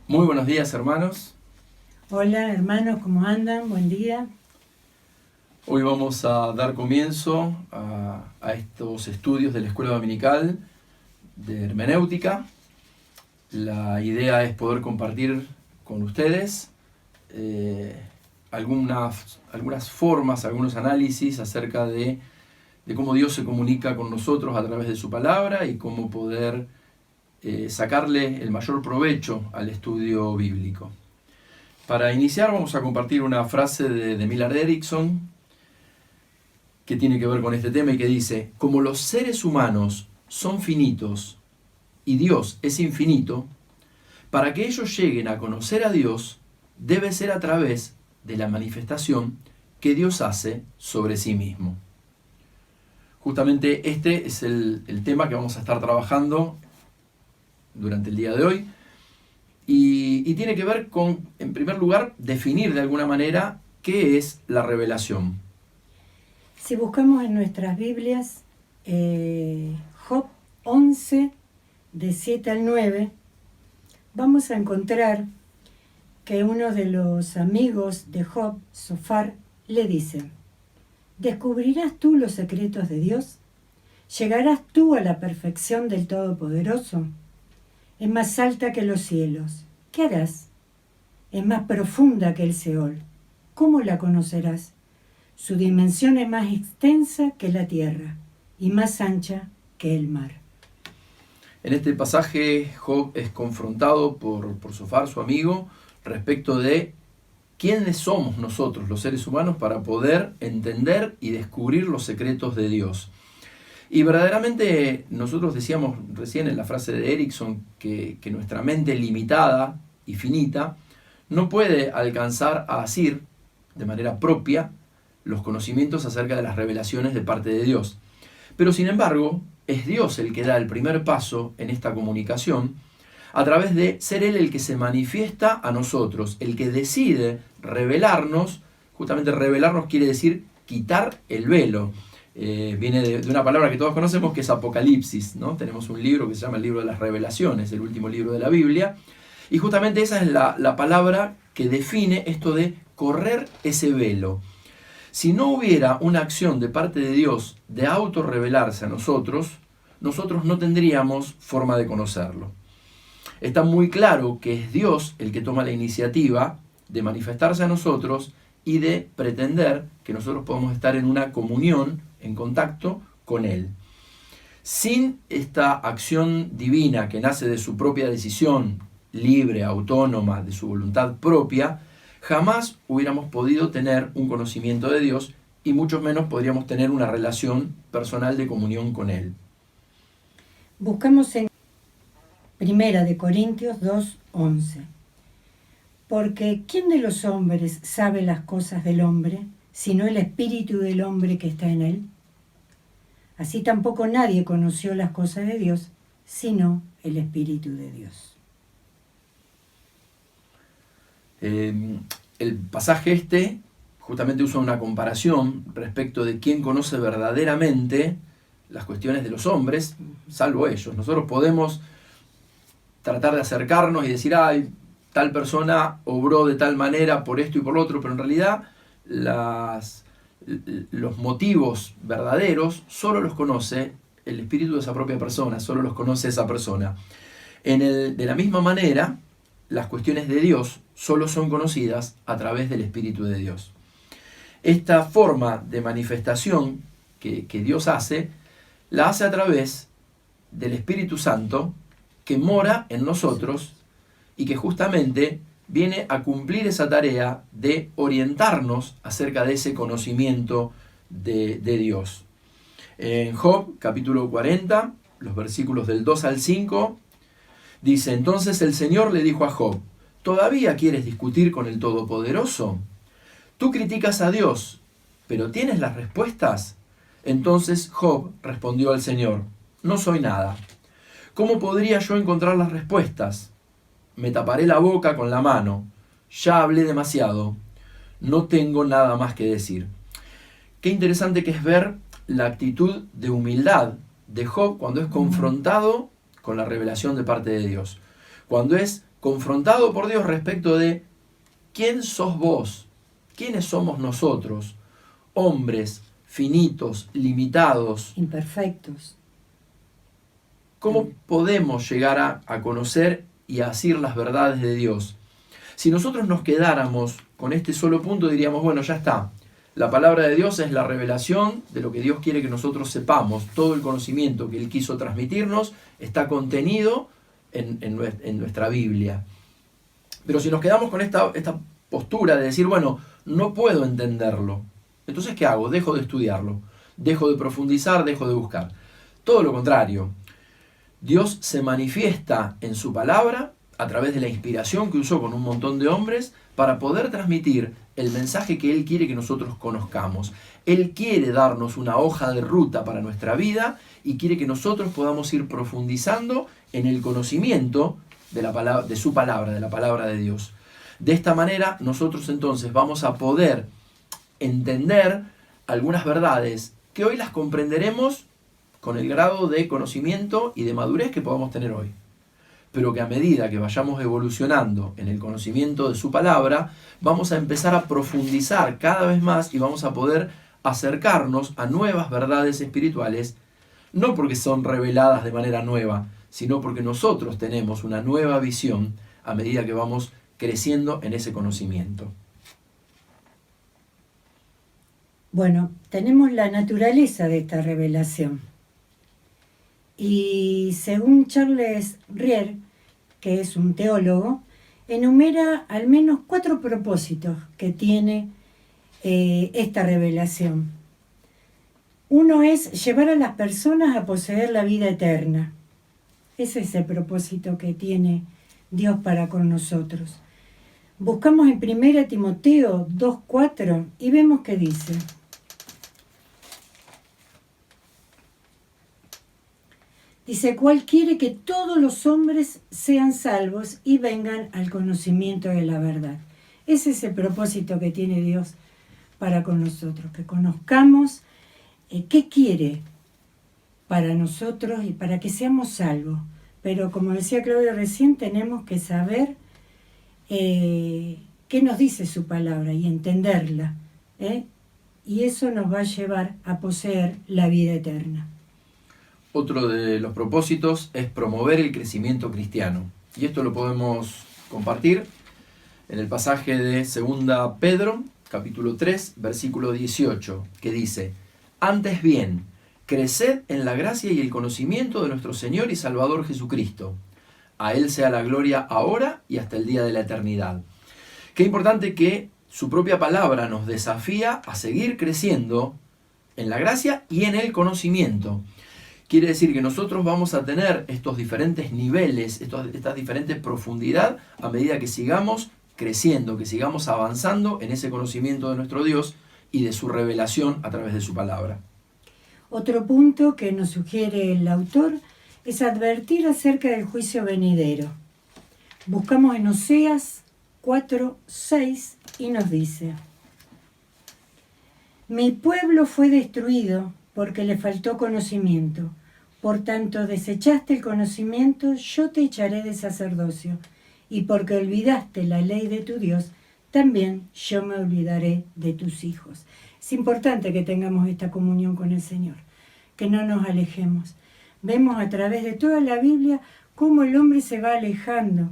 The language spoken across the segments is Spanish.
Muy buenos días, hermanos. Hola hermanos, ¿cómo andan? Buen día. Hoy vamos a dar comienzo a estos estudios de la Escuela Dominical de Hermenéutica. La idea es poder compartir con ustedes algunas formas, algunos análisis acerca de cómo Dios se comunica con nosotros a través de su palabra y cómo poder sacarle el mayor provecho al estudio bíblico. Para iniciar vamos a compartir una frase de Millard Erickson que tiene que ver con este tema y que dice: como los seres humanos son finitos y Dios es infinito, para que ellos lleguen a conocer a Dios debe ser a través de la manifestación que Dios hace sobre sí mismo. Justamente este es el tema que vamos a estar trabajando durante el día de hoy. Y tiene que ver con, en primer lugar, definir de alguna manera qué es la revelación. Si buscamos en nuestras Biblias, Job 11, de 7 al 9, vamos a encontrar que uno de los amigos de Job, Sofar, le dice: ¿descubrirás tú los secretos de Dios? ¿Llegarás tú a la perfección del Todopoderoso? Es más alta que los cielos. ¿Qué harás? Es más profunda que el Seol. ¿Cómo la conocerás? Su dimensión es más extensa que la tierra y más ancha que el mar. En este pasaje Job es confrontado por Sofar, su amigo, respecto de quiénes somos nosotros, los seres humanos, para poder entender y descubrir los secretos de Dios. Y verdaderamente nosotros decíamos recién en la frase de Erickson que nuestra mente limitada y finita no puede alcanzar a asir de manera propia los conocimientos acerca de las revelaciones de parte de Dios. Pero sin embargo, es Dios el que da el primer paso en esta comunicación a través de ser Él el que se manifiesta a nosotros, el que decide revelarnos. Justamente revelarnos quiere decir quitar el velo. Viene de una palabra que todos conocemos, que es Apocalipsis, ¿no? Tenemos un libro que se llama el libro de las revelaciones, el último libro de la Biblia, y justamente esa es la palabra que define esto de correr ese velo. Si no hubiera una acción de parte de Dios de autorrevelarse a nosotros, nosotros no tendríamos forma de conocerlo. Está muy claro que es Dios el que toma la iniciativa de manifestarse a nosotros y de pretender que nosotros podamos estar en una comunión, en contacto con Él. Sin esta acción divina que nace de su propia decisión, libre, autónoma, de su voluntad propia, jamás hubiéramos podido tener un conocimiento de Dios y mucho menos podríamos tener una relación personal de comunión con Él. Buscamos en 1 Corintios 2:11. Porque ¿quién de los hombres sabe las cosas del hombre, sino el espíritu del hombre que está en él? Así tampoco nadie conoció las cosas de Dios, sino el espíritu de Dios. El pasaje este justamente usa una comparación respecto de quién conoce verdaderamente las cuestiones de los hombres, salvo ellos. Nosotros podemos tratar de acercarnos y decir: ay, tal persona obró de tal manera por esto y por lo otro, pero en realidad los motivos verdaderos solo los conoce el espíritu de esa propia persona, solo los conoce esa persona. De la misma manera, las cuestiones de Dios solo son conocidas a través del Espíritu de Dios. Esta forma de manifestación que Dios hace, la hace a través del Espíritu Santo que mora en nosotros y que justamente viene a cumplir esa tarea de orientarnos acerca de ese conocimiento de Dios. En Job, capítulo 40, los versículos del 2 al 5, dice: entonces el Señor le dijo a Job: ¿todavía quieres discutir con el Todopoderoso? Tú criticas a Dios, pero ¿tienes las respuestas? Entonces Job respondió al Señor: no soy nada. ¿Cómo podría yo encontrar las respuestas? Me taparé la boca con la mano. Ya hablé demasiado. No tengo nada más que decir. Qué interesante que es ver la actitud de humildad de Job cuando es confrontado con la revelación de parte de Dios. Cuando es confrontado por Dios respecto de quién sos vos, quiénes somos nosotros, hombres finitos, limitados, imperfectos. ¿Cómo podemos llegar a conocer y a asir las verdades de Dios? Si nosotros nos quedáramos con este solo punto, diríamos, bueno, ya está. La palabra de Dios es la revelación de lo que Dios quiere que nosotros sepamos. Todo el conocimiento que Él quiso transmitirnos está contenido en nuestra Biblia. Pero si nos quedamos con esta postura de decir, bueno, no puedo entenderlo, entonces ¿qué hago? Dejo de estudiarlo, dejo de profundizar, dejo de buscar. Todo lo contrario. Dios se manifiesta en su palabra a través de la inspiración que usó con un montón de hombres para poder transmitir el mensaje que Él quiere que nosotros conozcamos. Él quiere darnos una hoja de ruta para nuestra vida y quiere que nosotros podamos ir profundizando en el conocimiento de la palabra, de su palabra, de la palabra de Dios. De esta manera nosotros entonces vamos a poder entender algunas verdades que hoy las comprenderemos con el grado de conocimiento y de madurez que podamos tener hoy. Pero que a medida que vayamos evolucionando en el conocimiento de su palabra, vamos a empezar a profundizar cada vez más y vamos a poder acercarnos a nuevas verdades espirituales, no porque son reveladas de manera nueva, sino porque nosotros tenemos una nueva visión a medida que vamos creciendo en ese conocimiento. Bueno, tenemos la naturaleza de esta revelación. Y según Charles Rier, que es un teólogo, enumera al menos 4 propósitos que tiene esta revelación. Uno es llevar a las personas a poseer la vida eterna. Ese es el propósito que tiene Dios para con nosotros. Buscamos en 1 Timoteo 2:4 y vemos que dice: cuál quiere que todos los hombres sean salvos y vengan al conocimiento de la verdad. Ese es el propósito que tiene Dios para con nosotros, que conozcamos qué quiere para nosotros y para que seamos salvos. Pero como decía Claudia recién, tenemos que saber qué nos dice su palabra y entenderla, y eso nos va a llevar a poseer la vida eterna. Otro de los propósitos es promover el crecimiento cristiano. Y esto lo podemos compartir en el pasaje de 2 Pedro, capítulo 3, versículo 18, que dice: Antes bien, creced en la gracia y el conocimiento de nuestro Señor y Salvador Jesucristo. A Él sea la gloria ahora y hasta el día de la eternidad. Qué importante que su propia palabra nos desafía a seguir creciendo en la gracia y en el conocimiento. Quiere decir que nosotros vamos a tener estos diferentes niveles, esta diferente profundidad a medida que sigamos creciendo, que sigamos avanzando en ese conocimiento de nuestro Dios y de su revelación a través de su palabra. Otro punto que nos sugiere el autor es advertir acerca del juicio venidero. Buscamos en Oseas 4:6 y nos dice: Mi pueblo fue destruido porque le faltó conocimiento. Por tanto, desechaste el conocimiento, yo te echaré de sacerdocio. Y porque olvidaste la ley de tu Dios, también yo me olvidaré de tus hijos. Es importante que tengamos esta comunión con el Señor, que no nos alejemos. Vemos a través de toda la Biblia cómo el hombre se va alejando,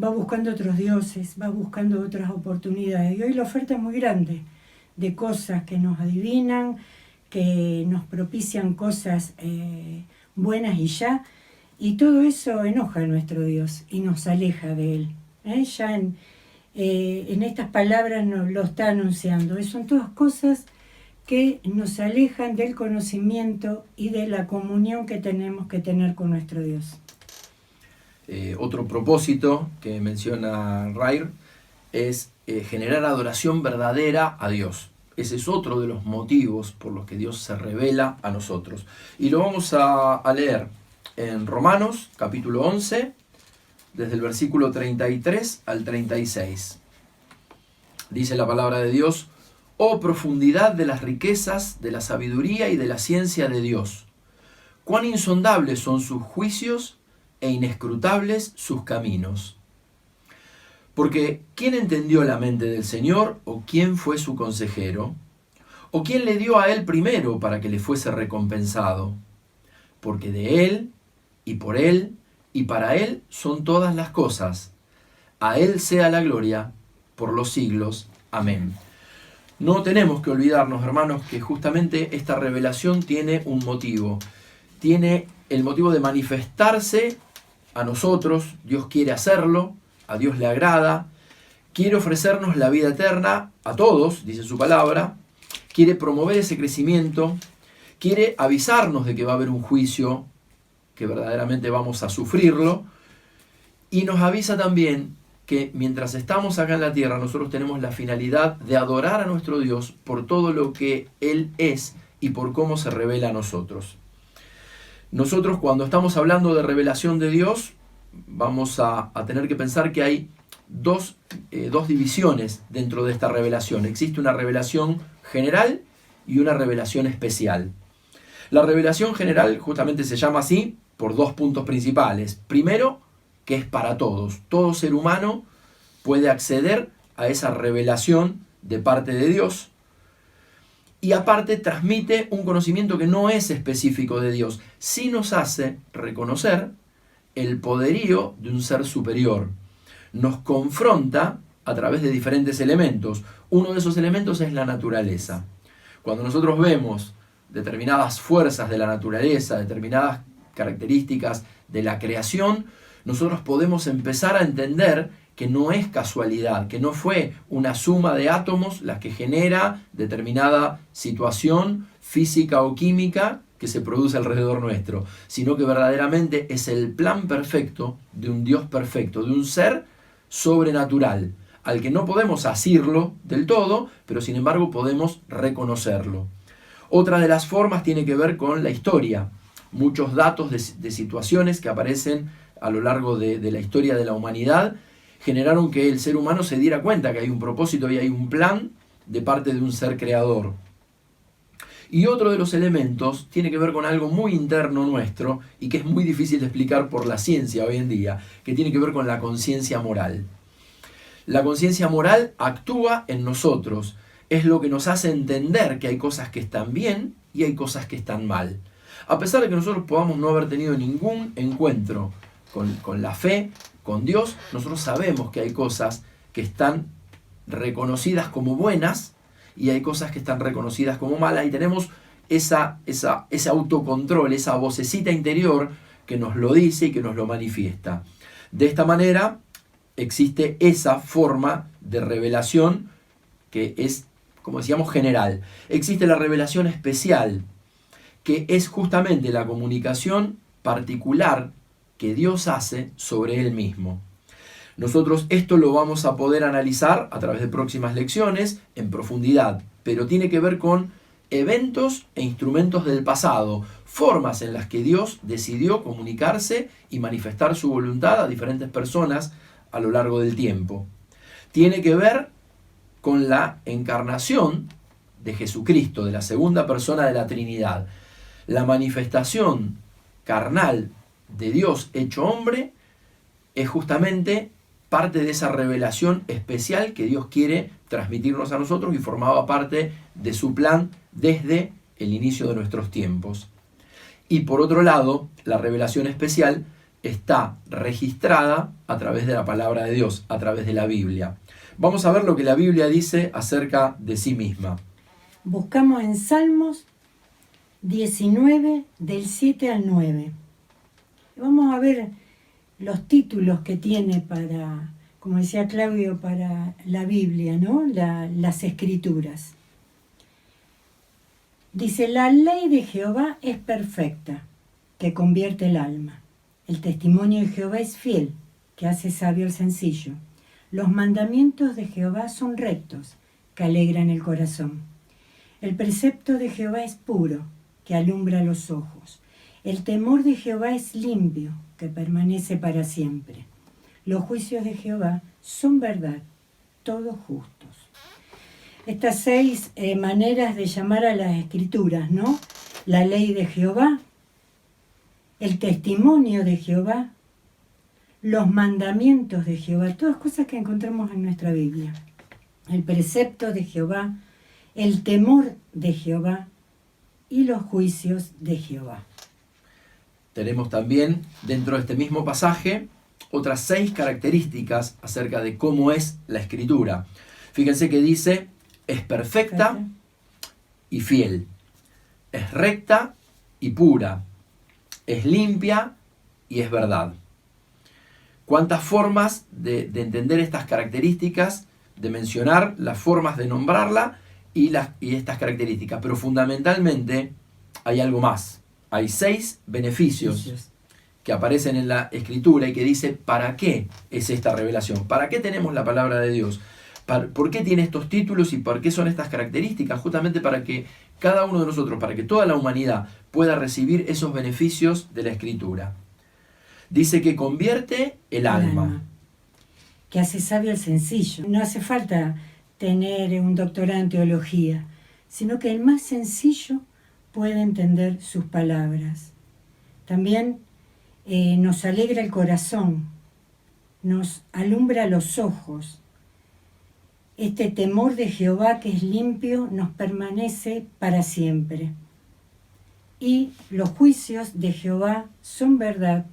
va buscando otros dioses, va buscando otras oportunidades. Y hoy la oferta es muy grande de cosas que nos adivinan, que nos propician cosas buenas y ya, y todo eso enoja a nuestro Dios y nos aleja de Él. Ya en estas palabras nos lo está anunciando. Son todas cosas que nos alejan del conocimiento y de la comunión que tenemos que tener con nuestro Dios. Otro propósito que menciona Rier es generar adoración verdadera a Dios. Ese es otro de los motivos por los que Dios se revela a nosotros. Y lo vamos a leer en Romanos, capítulo 11, desde el versículo 33 al 36. Dice la palabra de Dios: Oh profundidad de las riquezas, de la sabiduría y de la ciencia de Dios. Cuán insondables son sus juicios e inescrutables sus caminos. Porque ¿quién entendió la mente del Señor? ¿O quién fue su consejero? ¿O quién le dio a él primero para que le fuese recompensado? Porque de él, y por él, y para él son todas las cosas. A él sea la gloria por los siglos. Amén. No tenemos que olvidarnos, hermanos, que justamente esta revelación tiene un motivo. Tiene el motivo de manifestarse a nosotros. Dios quiere hacerlo, a Dios le agrada. Quiere ofrecernos la vida eterna a todos, dice su palabra. Quiere promover ese crecimiento. Quiere avisarnos de que va a haber un juicio, que verdaderamente vamos a sufrirlo. Y nos avisa también que mientras estamos acá en la tierra, nosotros tenemos la finalidad de adorar a nuestro Dios por todo lo que Él es y por cómo se revela a nosotros. Nosotros, cuando estamos hablando de revelación de Dios, vamos a tener que pensar que hay dos divisiones dentro de esta revelación. Existe una revelación general y una revelación especial. La revelación general justamente se llama así por dos puntos principales. Primero, que es para todos. Todo ser humano puede acceder a esa revelación de parte de Dios. Y aparte transmite un conocimiento que no es específico de Dios. Sí nos hace reconocer el poderío de un ser superior. Nos confronta a través de diferentes elementos. Uno de esos elementos es la naturaleza. Cuando nosotros vemos determinadas fuerzas de la naturaleza, determinadas características de la creación, nosotros podemos empezar a entender que no es casualidad, que no fue una suma de átomos la que genera determinada situación física o química que se produce alrededor nuestro, sino que verdaderamente es el plan perfecto de un Dios perfecto, de un ser sobrenatural, al que no podemos asirlo del todo, pero sin embargo podemos reconocerlo. Otra de las formas tiene que ver con la historia. Muchos datos de situaciones que aparecen a lo largo de la historia de la humanidad generaron que el ser humano se diera cuenta que hay un propósito y hay un plan de parte de un ser creador. Y otro de los elementos tiene que ver con algo muy interno nuestro y que es muy difícil de explicar por la ciencia hoy en día, que tiene que ver con la conciencia moral. La conciencia moral actúa en nosotros, es lo que nos hace entender que hay cosas que están bien y hay cosas que están mal. A pesar de que nosotros podamos no haber tenido ningún encuentro con la fe, con Dios, nosotros sabemos que hay cosas que están reconocidas como buenas y hay cosas que están reconocidas como malas, y tenemos ese autocontrol, esa vocecita interior que nos lo dice y que nos lo manifiesta. De esta manera existe esa forma de revelación que es, como decíamos, general. Existe la revelación especial, que es justamente la comunicación particular que Dios hace sobre Él mismo. Nosotros esto lo vamos a poder analizar a través de próximas lecciones en profundidad, pero tiene que ver con eventos e instrumentos del pasado, formas en las que Dios decidió comunicarse y manifestar su voluntad a diferentes personas a lo largo del tiempo. Tiene que ver con la encarnación de Jesucristo, de la segunda persona de la Trinidad. La manifestación carnal de Dios hecho hombre es justamente parte de esa revelación especial que Dios quiere transmitirnos a nosotros y formaba parte de su plan desde el inicio de nuestros tiempos. Y por otro lado, la revelación especial está registrada a través de la palabra de Dios, a través de la Biblia. Vamos a ver lo que la Biblia dice acerca de sí misma. Buscamos en Salmos 19, del 7 al 9. Vamos a ver los títulos que tiene para, como decía Claudio, para la Biblia, ¿no? Las Escrituras. Dice: la ley de Jehová es perfecta, que convierte el alma. El testimonio de Jehová es fiel, que hace sabio al sencillo. Los mandamientos de Jehová son rectos, que alegran el corazón. El precepto de Jehová es puro, que alumbra los ojos. El temor de Jehová es limpio, que permanece para siempre. Los juicios de Jehová son verdad, todos justos. Estas 6 maneras de llamar a las Escrituras, ¿no? La ley de Jehová, el testimonio de Jehová, los mandamientos de Jehová, todas cosas que encontramos en nuestra Biblia. El precepto de Jehová, el temor de Jehová y los juicios de Jehová. Tenemos también dentro de este mismo pasaje otras 6 características acerca de cómo es la Escritura. Fíjense que dice, es perfecta y fiel, es recta y pura, es limpia y es verdad. ¿Cuántas formas de entender estas características, de mencionar las formas de nombrarla y estas características? Pero fundamentalmente hay algo más. Hay 6 beneficios que aparecen en la Escritura y que dice, ¿para qué es esta revelación? ¿Para qué tenemos la palabra de Dios? ¿Por qué tiene estos títulos y por qué son estas características? Justamente para que cada uno de nosotros, para que toda la humanidad pueda recibir esos beneficios de la Escritura. Dice que convierte el alma. Que hace sabio al sencillo. No hace falta tener un doctorado en teología, sino que el más sencillo puede entender sus palabras. También nos alegra el corazón, nos alumbra los ojos. Este temor de Jehová que es limpio nos permanece para siempre. Y los juicios de Jehová son verdad,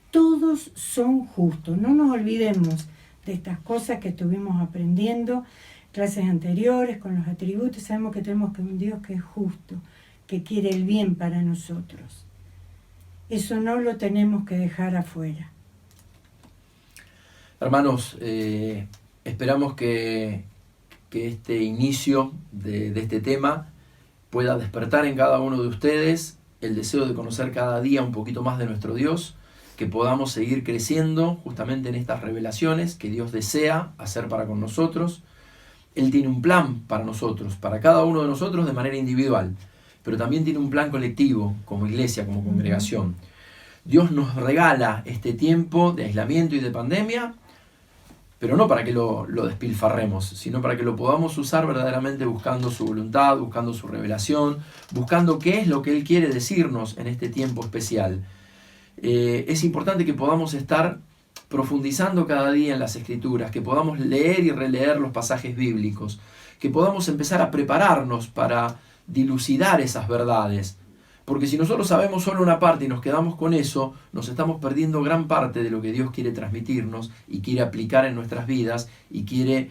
todos son justos. No nos olvidemos de estas cosas que estuvimos aprendiendo, clases anteriores, con los atributos. Sabemos que tenemos un Dios que es justo, que quiere el bien para nosotros. Eso no lo tenemos que dejar afuera. Hermanos, esperamos que este inicio de este tema pueda despertar en cada uno de ustedes el deseo de conocer cada día un poquito más de nuestro Dios, que podamos seguir creciendo justamente en estas revelaciones que Dios desea hacer para con nosotros. Él tiene un plan para nosotros, para cada uno de nosotros de manera individual, pero también tiene un plan colectivo, como iglesia, como congregación. Dios nos regala este tiempo de aislamiento y de pandemia, pero no para que lo despilfarremos, sino para que lo podamos usar verdaderamente buscando su voluntad, buscando su revelación, buscando qué es lo que Él quiere decirnos en este tiempo especial. Es importante que podamos estar profundizando cada día en las Escrituras, que podamos leer y releer los pasajes bíblicos, que podamos empezar a prepararnos para dilucidar esas verdades. Porque si nosotros sabemos solo una parte y nos quedamos con eso, nos estamos perdiendo gran parte de lo que Dios quiere transmitirnos y quiere aplicar en nuestras vidas y quiere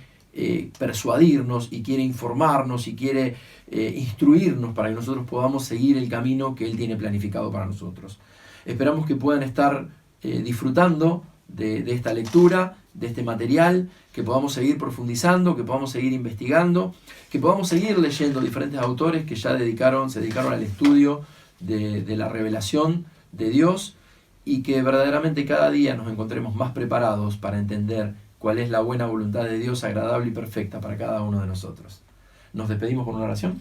persuadirnos y quiere informarnos y quiere instruirnos para que nosotros podamos seguir el camino que Él tiene planificado para nosotros. Esperamos que puedan estar disfrutando de esta lectura, de este material, que podamos seguir profundizando, que podamos seguir investigando, que podamos seguir leyendo diferentes autores que ya se dedicaron al estudio de la revelación de Dios y que verdaderamente cada día nos encontremos más preparados para entender cuál es la buena voluntad de Dios, agradable y perfecta para cada uno de nosotros. Nos despedimos con una oración.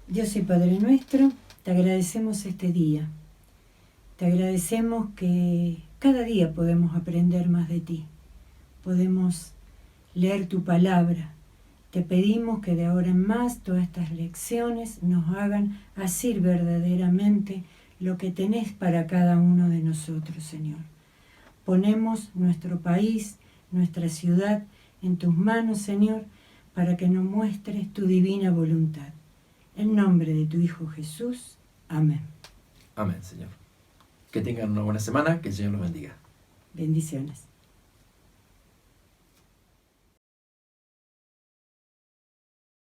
Dios y Padre nuestro, te agradecemos este día. Te agradecemos que cada día podemos aprender más de ti. Podemos leer tu palabra. Te pedimos que de ahora en más todas estas lecciones nos hagan asir verdaderamente lo que tenés para cada uno de nosotros, Señor. Ponemos nuestro país, nuestra ciudad en tus manos, Señor, para que nos muestres tu divina voluntad. En nombre de tu Hijo Jesús. Amén. Amén, Señor. Que tengan una buena semana, que el Señor los bendiga. Bendiciones.